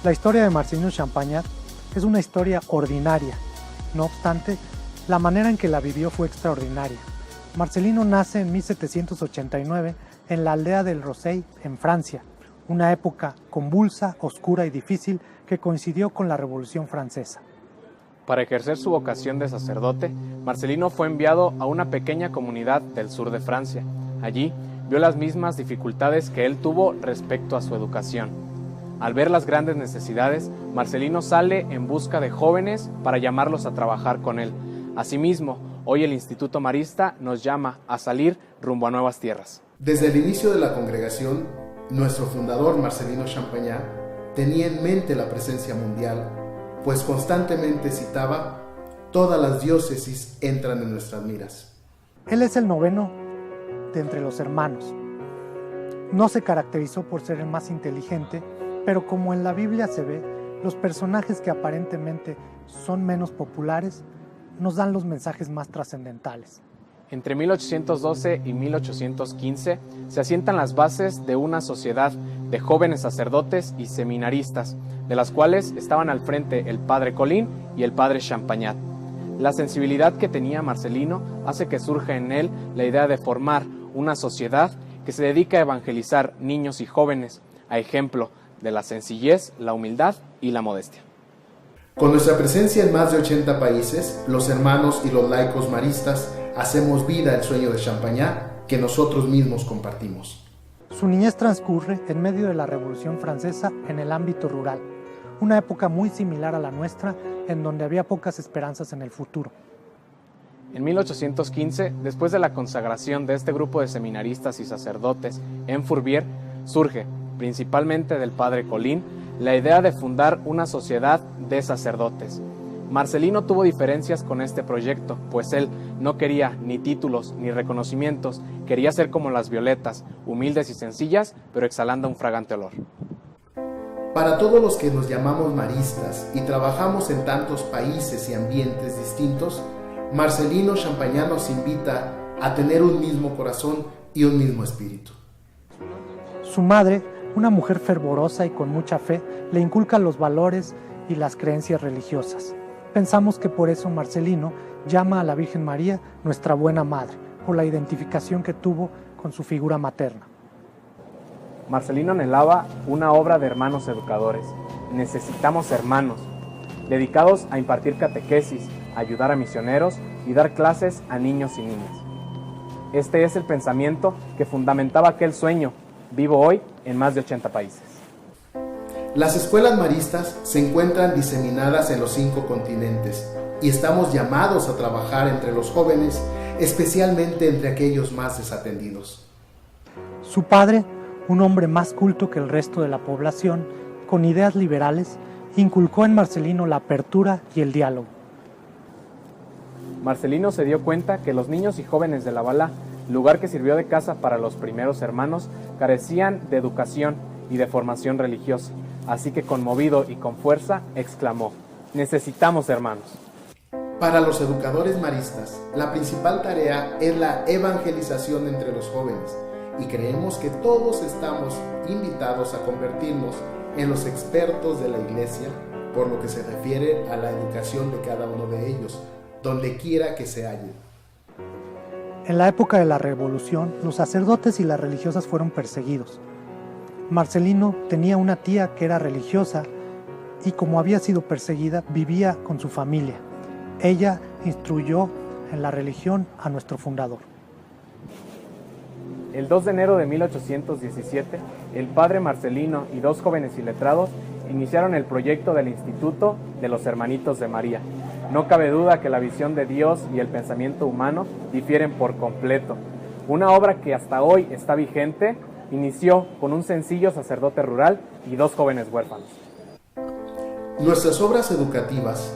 La historia de Marcelino Champagnat es una historia ordinaria. No obstante, la manera en que la vivió fue extraordinaria. Marcelino nace en 1789 en la aldea del Rosey, en Francia, una época convulsa, oscura y difícil que coincidió con la Revolución Francesa. Para ejercer su vocación de sacerdote, Marcelino fue enviado a una pequeña comunidad del sur de Francia. Allí vio las mismas dificultades que él tuvo respecto a su educación. Al ver las grandes necesidades, Marcelino sale en busca de jóvenes para llamarlos a trabajar con él. Asimismo, hoy el Instituto Marista nos llama a salir rumbo a nuevas tierras. Desde el inicio de la congregación, nuestro fundador Marcelino Champagnat tenía en mente la presencia mundial, pues constantemente citaba: todas las diócesis entran en nuestras miras. Él es el noveno de entre los hermanos. No se caracterizó por ser el más inteligente, pero como en la Biblia se ve, los personajes que aparentemente son menos populares nos dan los mensajes más trascendentales. Entre 1812 y 1815 se asientan las bases de una sociedad de jóvenes sacerdotes y seminaristas, de las cuales estaban al frente el padre Colín y el padre Champagnat. La sensibilidad que tenía Marcelino hace que surja en él la idea de formar una sociedad que se dedica a evangelizar niños y jóvenes, a ejemplo de la sencillez, la humildad y la modestia. Con nuestra presencia en más de 80 países, los hermanos y los laicos maristas hacemos vida el sueño de Champagnat que nosotros mismos compartimos. Su niñez transcurre en medio de la Revolución Francesa en el ámbito rural, una época muy similar a la nuestra, en donde había pocas esperanzas en el futuro. En 1815, después de la consagración de este grupo de seminaristas y sacerdotes en Fourvière, surge, principalmente del padre Colín, la idea de fundar una sociedad de sacerdotes. Marcelino tuvo diferencias con este proyecto, pues él no quería ni títulos ni reconocimientos, quería ser como las violetas, humildes y sencillas, pero exhalando un fragante olor. Para todos los que nos llamamos maristas y trabajamos en tantos países y ambientes distintos, Marcelino Champagnat nos invita a tener un mismo corazón y un mismo espíritu. Su madre, una mujer fervorosa y con mucha fe, le inculca los valores y las creencias religiosas. Pensamos que por eso Marcelino llama a la Virgen María nuestra buena madre, por la identificación que tuvo con su figura materna. Marcelino anhelaba una obra de hermanos educadores. Necesitamos hermanos, dedicados a impartir catequesis, ayudar a misioneros y dar clases a niños y niñas. Este es el pensamiento que fundamentaba aquel sueño, vivo hoy en más de 80 países. Las escuelas maristas se encuentran diseminadas en los 5 continentes y estamos llamados a trabajar entre los jóvenes, especialmente entre aquellos más desatendidos. Su padre, un hombre más culto que el resto de la población, con ideas liberales, inculcó en Marcelino la apertura y el diálogo. Marcelino se dio cuenta que los niños y jóvenes de La Balá, lugar que sirvió de casa para los primeros hermanos, carecían de educación y de formación religiosa. Así que conmovido y con fuerza, exclamó: necesitamos hermanos. Para los educadores maristas, la principal tarea es la evangelización entre los jóvenes y creemos que todos estamos invitados a convertirnos en los expertos de la Iglesia por lo que se refiere a la educación de cada uno de ellos, donde quiera que se hallen. En la época de la Revolución, los sacerdotes y las religiosas fueron perseguidos. Marcelino tenía una tía que era religiosa y, como había sido perseguida, vivía con su familia. Ella instruyó en la religión a nuestro fundador. El 2 de enero de 1817, el padre Marcelino y 2 jóvenes iletrados iniciaron el proyecto del Instituto de los Hermanitos de María. No cabe duda que la visión de Dios y el pensamiento humano difieren por completo. Una obra que hasta hoy está vigente inició con un sencillo sacerdote rural y 2 jóvenes huérfanos. Nuestras obras educativas,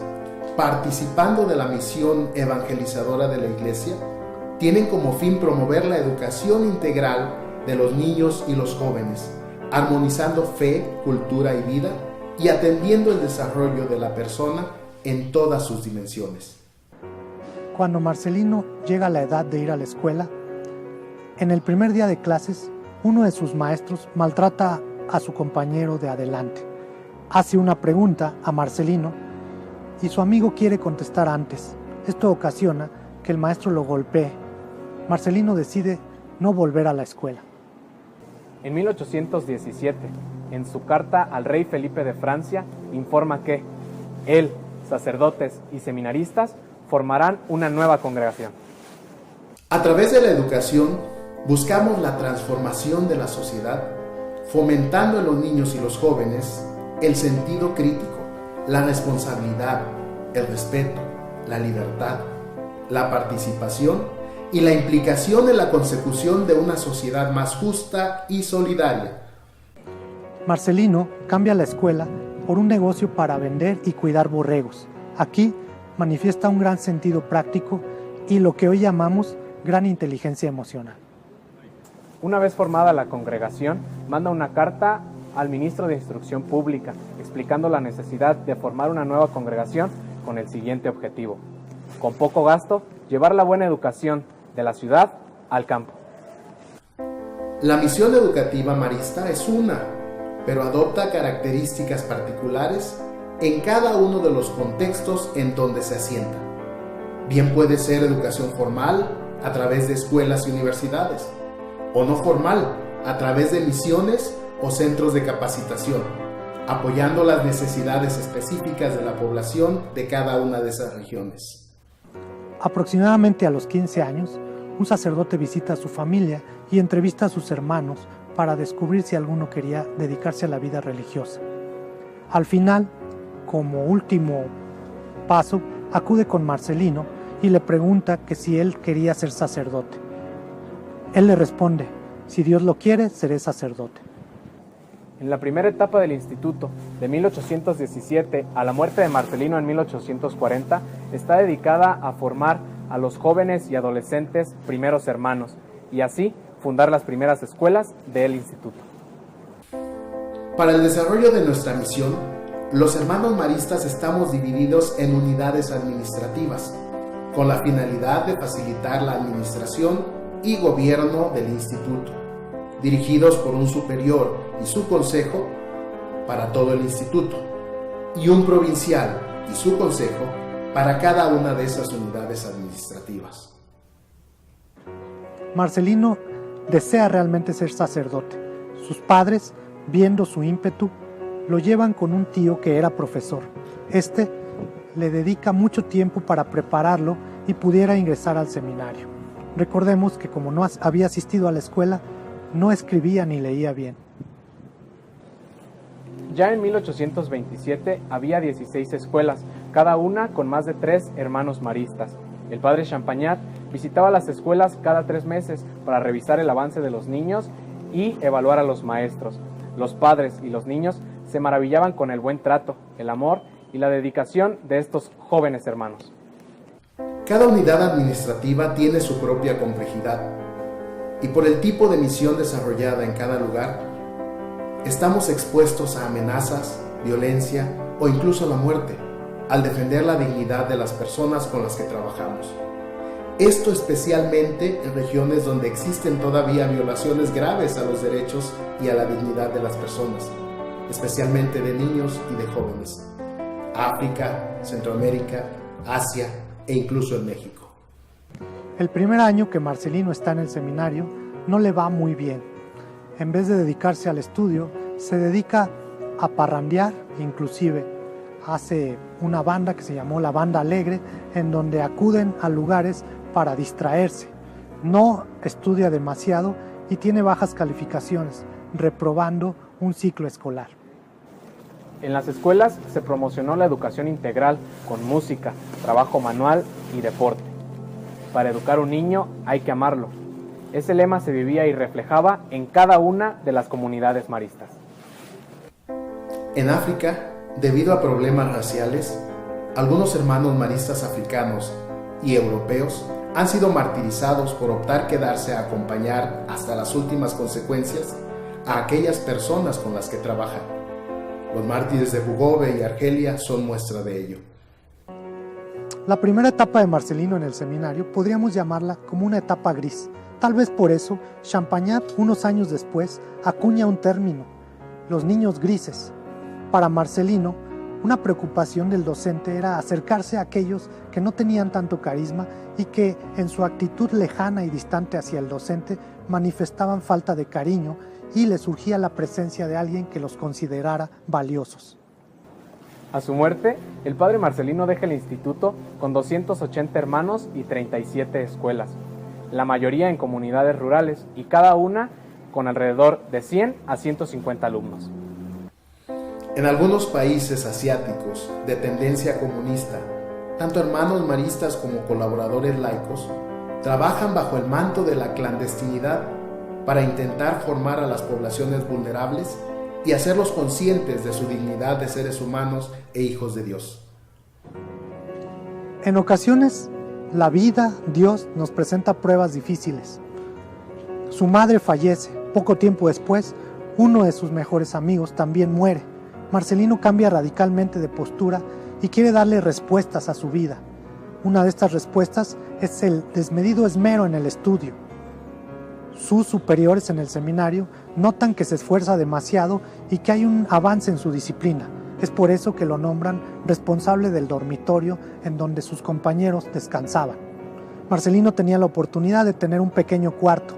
participando de la misión evangelizadora de la Iglesia, tienen como fin promover la educación integral de los niños y los jóvenes, armonizando fe, cultura y vida y atendiendo el desarrollo de la persona en todas sus dimensiones. Cuando Marcelino llega a la edad de ir a la escuela, en el primer día de clases, uno de sus maestros maltrata a su compañero de adelante. hace una pregunta a Marcelino y su amigo quiere contestar antes. Esto ocasiona que el maestro lo golpee. Marcelino decide no volver a la escuela. En 1817, en su carta al rey Felipe de Francia, informa que él, sacerdotes y seminaristas formarán una nueva congregación. A través de la educación, buscamos la transformación de la sociedad, fomentando en los niños y los jóvenes el sentido crítico, la responsabilidad, el respeto, la libertad, la participación y la implicación en la consecución de una sociedad más justa y solidaria. Marcelino cambia la escuela por un negocio para vender y cuidar borregos. Aquí manifiesta un gran sentido práctico y lo que hoy llamamos gran inteligencia emocional. Una vez formada la congregación, manda una carta al ministro de Instrucción Pública, explicando la necesidad de formar una nueva congregación con el siguiente objetivo: con poco gasto, llevar la buena educación de la ciudad al campo. La misión educativa marista es una, pero adopta características particulares en cada uno de los contextos en donde se asienta. Bien puede ser educación formal a través de escuelas y universidades, o no formal a través de misiones o centros de capacitación, apoyando las necesidades específicas de la población de cada una de esas regiones. Aproximadamente a los 15 años, un sacerdote visita a su familia y entrevista a sus hermanos para descubrir si alguno quería dedicarse a la vida religiosa. Al final, como último paso, acude con Marcelino y le pregunta que si él quería ser sacerdote. Él le responde: si Dios lo quiere, seré sacerdote. En la primera etapa del instituto, de 1817 a la muerte de Marcelino en 1840, está dedicada a formar a los jóvenes y adolescentes primeros hermanos y así fundar las primeras escuelas del instituto. Para el desarrollo de nuestra misión, los hermanos maristas estamos divididos en unidades administrativas, con la finalidad de facilitar la administración y gobierno del instituto, dirigidos por un superior y su consejo para todo el instituto, y un provincial y su consejo para cada una de esas unidades administrativas. Marcelino desea realmente ser sacerdote. Sus padres, viendo su ímpetu, lo llevan con un tío que era profesor. Este le dedica mucho tiempo para prepararlo y pudiera ingresar al seminario. Recordemos que como no había asistido a la escuela, no escribía ni leía bien. Ya en 1827 había 16 escuelas, cada una con más de 3 hermanos maristas. El padre Champagnat visitaba las escuelas cada 3 meses para revisar el avance de los niños y evaluar a los maestros. Los padres y los niños se maravillaban con el buen trato, el amor y la dedicación de estos jóvenes hermanos. Cada unidad administrativa tiene su propia complejidad y por el tipo de misión desarrollada en cada lugar, estamos expuestos a amenazas, violencia o incluso la muerte al defender la dignidad de las personas con las que trabajamos. Esto especialmente en regiones donde existen todavía violaciones graves a los derechos y a la dignidad de las personas, especialmente de niños y de jóvenes. África, Centroamérica, Asia e incluso en México. El primer año que Marcelino está en el seminario no le va muy bien. En vez de dedicarse al estudio, se dedica a parrandear, inclusive hace una banda que se llamó la Banda Alegre, en donde acuden a lugares para distraerse. No estudia demasiado y tiene bajas calificaciones, reprobando un ciclo escolar. En las escuelas se promocionó la educación integral con música, trabajo manual y deporte. Para educar a un niño hay que amarlo. Ese lema se vivía y reflejaba en cada una de las comunidades maristas. En África, debido a problemas raciales, algunos hermanos maristas africanos y europeos han sido martirizados por optar quedarse a acompañar hasta las últimas consecuencias a aquellas personas con las que trabajan. Los mártires de Bugove y Argelia son muestra de ello. La primera etapa de Marcelino en el seminario podríamos llamarla como una etapa gris. Tal vez por eso, Champagnat, unos años después, acuña un término: los niños grises. Para Marcelino, una preocupación del docente era acercarse a aquellos que no tenían tanto carisma y que, en su actitud lejana y distante hacia el docente, manifestaban falta de cariño y le surgía la presencia de alguien que los considerara valiosos. A su muerte, el padre Marcelino deja el instituto con 280 hermanos y 37 escuelas, la mayoría en comunidades rurales y cada una con alrededor de 100 a 150 alumnos. En algunos países asiáticos de tendencia comunista, tanto hermanos maristas como colaboradores laicos trabajan bajo el manto de la clandestinidad para intentar formar a las poblaciones vulnerables y hacerlos conscientes de su dignidad de seres humanos e hijos de Dios. En ocasiones, la vida, Dios, nos presenta pruebas difíciles. Su madre fallece. Poco tiempo después, uno de sus mejores amigos también muere. Marcelino cambia radicalmente de postura y quiere darle respuestas a su vida. Una de estas respuestas es el desmedido esmero en el estudio. Sus superiores en el seminario notan que se esfuerza demasiado y que hay un avance en su disciplina. Es por eso que lo nombran responsable del dormitorio en donde sus compañeros descansaban. Marcelino tenía la oportunidad de tener un pequeño cuarto.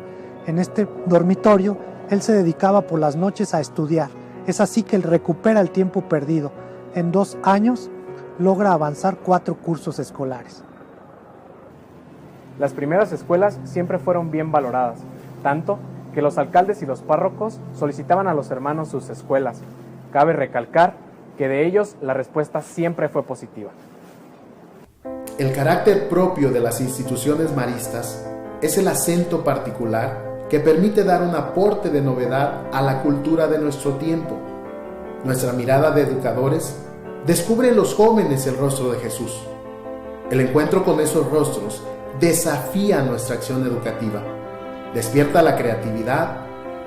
En este dormitorio, él se dedicaba por las noches a estudiar. Es así que él recupera el tiempo perdido. En 2 años, logra avanzar 4 cursos escolares. Las primeras escuelas siempre fueron bien valoradas, tanto que los alcaldes y los párrocos solicitaban a los hermanos sus escuelas. Cabe recalcar que de ellos la respuesta siempre fue positiva. El carácter propio de las instituciones maristas es el acento particular que permite dar un aporte de novedad a la cultura de nuestro tiempo. Nuestra mirada de educadores descubre en los jóvenes el rostro de Jesús. El encuentro con esos rostros desafía nuestra acción educativa, despierta la creatividad,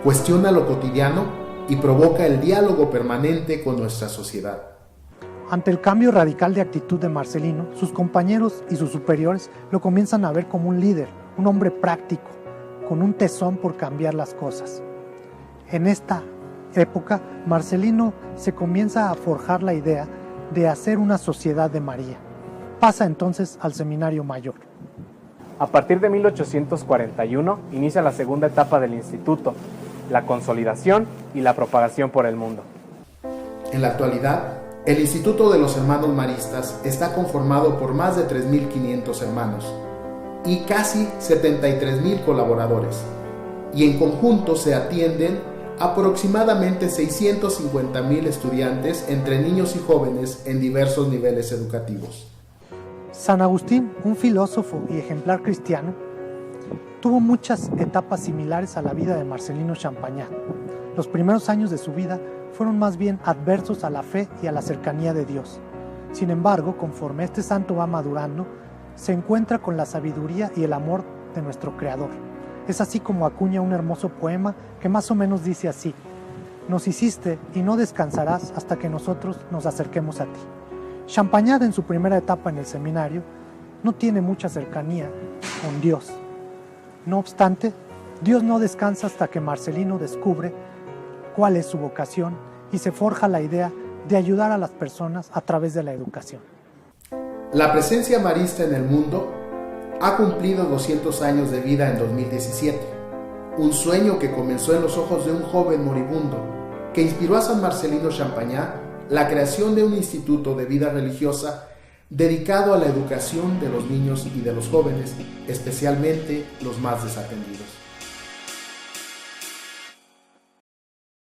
cuestiona lo cotidiano y provoca el diálogo permanente con nuestra sociedad. Ante el cambio radical de actitud de Marcelino, sus compañeros y sus superiores lo comienzan a ver como un líder, un hombre práctico, con un tesón por cambiar las cosas. En esta época, Marcelino se comienza a forjar la idea de hacer una sociedad de María. Pasa entonces al Seminario Mayor. A partir de 1841 inicia la segunda etapa del instituto, la consolidación y la propagación por el mundo. En la actualidad, el Instituto de los Hermanos Maristas está conformado por más de 3.500 hermanos y casi 73.000 colaboradores, y en conjunto se atienden aproximadamente 650.000 estudiantes entre niños y jóvenes en diversos niveles educativos. San Agustín, un filósofo y ejemplar cristiano, tuvo muchas etapas similares a la vida de Marcelino Champagnat. Los primeros años de su vida fueron más bien adversos a la fe y a la cercanía de Dios. Sin embargo, conforme este santo va madurando, se encuentra con la sabiduría y el amor de nuestro Creador. Es así como acuña un hermoso poema que más o menos dice así: nos hiciste y no descansarás hasta que nosotros nos acerquemos a ti. Champagnat, en su primera etapa en el seminario, no tiene mucha cercanía con Dios. No obstante, Dios no descansa hasta que Marcelino descubre cuál es su vocación y se forja la idea de ayudar a las personas a través de la educación. La presencia marista en el mundo ha cumplido 200 años de vida en 2017, un sueño que comenzó en los ojos de un joven moribundo que inspiró a San Marcelino Champagnat la creación de un instituto de vida religiosa dedicado a la educación de los niños y de los jóvenes, especialmente los más desatendidos.